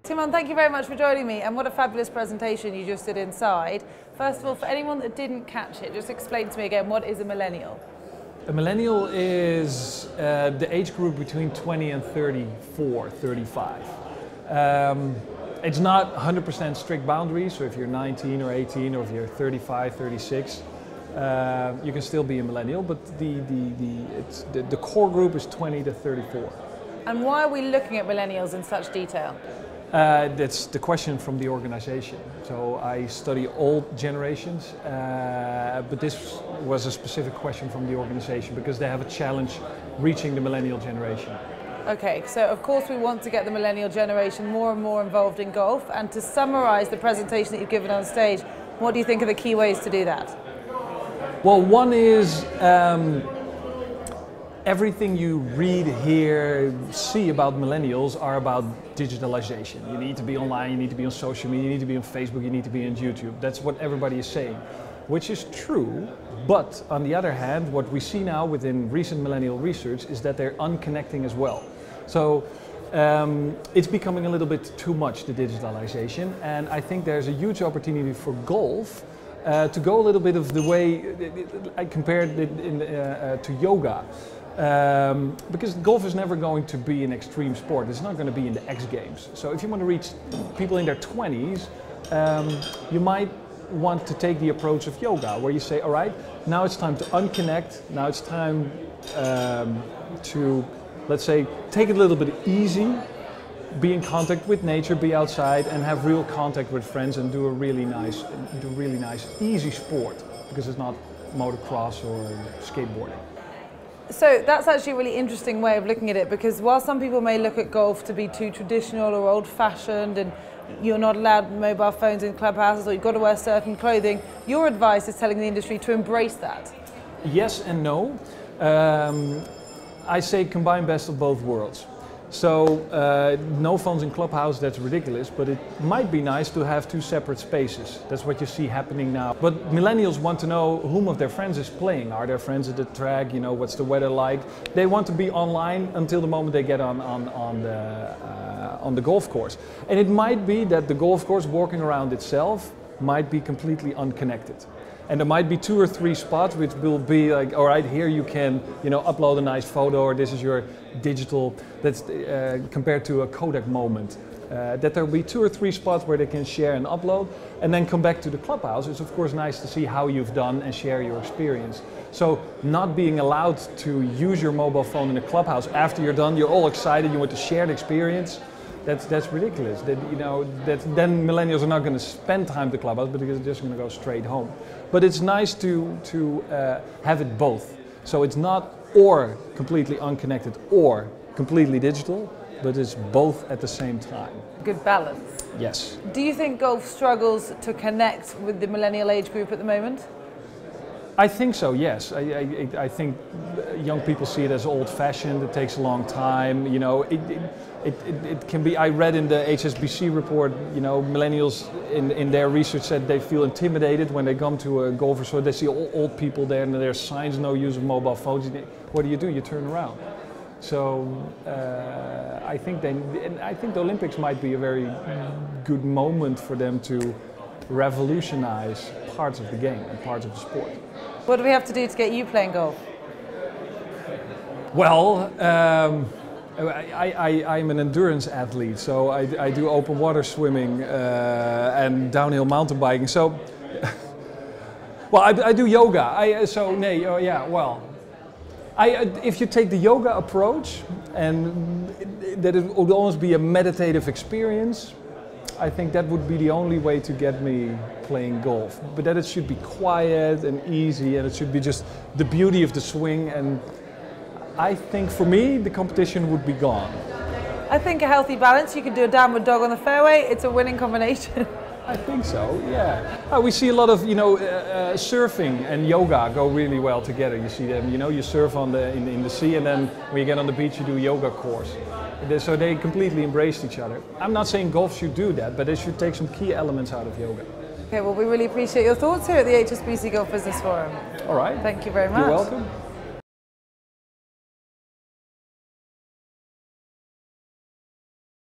Thimon, thank you very much for joining me, and what a fabulous presentation you just did inside. First of all, for anyone that didn't catch it, just explain to me again, what is a millennial? A millennial is the age group between 20 and 34, 35. It's not 100% strict boundaries, so if you're 19 or 18 or if you're 35, 36, you can still be a millennial, but the core group is 20 to 34. And why are we looking at millennials in such detail? That's the question from the organization. So I study all generations, but this was a specific question from the organization because they have a challenge reaching the millennial generation. Okay, so of course we want to get the millennial generation more and more involved in golf, and to summarize the presentation that you've given on stage, what do you think are the key ways to do that? Well, one is everything you read, hear, see about millennials are about digitalization. You need to be online, you need to be on social media, you need to be on Facebook, you need to be on YouTube. That's what everybody is saying, which is true. But on the other hand, what we see now within recent millennial research is that they're unconnecting as well. So it's becoming a little bit too much, the digitalization, and I think there's a huge opportunity for golf to go a little bit of the way I compared it to yoga. Because golf is never going to be an extreme sport. It's not going to be in the X Games. So if you want to reach people in their 20s, you might want to take the approach of yoga, where you say, all right, now it's time to unconnect. Now it's time to, let's say, take it a little bit easy, be in contact with nature, be outside, and have real contact with friends, and do a really nice, easy sport, because it's not motocross or skateboarding. So that's actually a really interesting way of looking at it, because while some people may look at golf to be too traditional or old-fashioned, and you're not allowed mobile phones in clubhouses, or you've got to wear certain clothing, your advice is telling the industry to embrace that. Yes and no. I say combine best of both worlds. So no phones in clubhouse, that's ridiculous, but it might be nice to have two separate spaces. That's what you see happening now. But millennials want to know whom of their friends is playing. Are their friends at the track? You know, what's the weather like? They want to be online until the moment they get on the golf course. And it might be that the golf course, walking around itself, might be completely unconnected. And there might be 2 or 3 spots which will be like, all right, here you can, you know, upload a nice photo, or this is your digital, that's compared to a Kodak moment. That there will be 2 or 3 spots where they can share and upload, and then come back to the clubhouse. It's of course nice to see how you've done and share your experience. So not being allowed to use your mobile phone in the clubhouse after you're done, you're all excited, you want to share the experience. That's ridiculous. That, you know, then millennials are not going to spend time at the clubhouse, but they're just going to go straight home. But it's nice to have it both. So it's not or completely unconnected or completely digital, but it's both at the same time. Good balance. Yes. Do you think golf struggles to connect with the millennial age group at the moment? I think so, yes. I think young people see it as old-fashioned. It takes a long time. You know, it can be. I read in the HSBC report, you know, millennials in their research said they feel intimidated when they come to a golf resort. They see all old people there, and there's signs, no use of mobile phones. What do? You turn around. So I think the Olympics might be a very good moment for them to revolutionize parts of the game and parts of the sport. What do we have to do to get you playing golf? Well, I'm an endurance athlete, so I do open water swimming and downhill mountain biking. So, well, I do yoga. If you take the yoga approach, and that it would almost be a meditative experience, I think that would be the only way to get me playing golf. But that it should be quiet and easy, and it should be just the beauty of the swing. And I think for me, the competition would be gone. I think a healthy balance. You can do a downward dog on the fairway. It's a winning combination. I think so, yeah. We see a lot of, you know, surfing and yoga go really well together. You see them, you know, you surf in the sea, and then when you get on the beach, you do a yoga course. So they completely embraced each other. I'm not saying golf should do that, but they should take some key elements out of yoga. Okay, well, we really appreciate your thoughts here at the HSBC Golf Business Forum. All right. Thank you very much. You're welcome.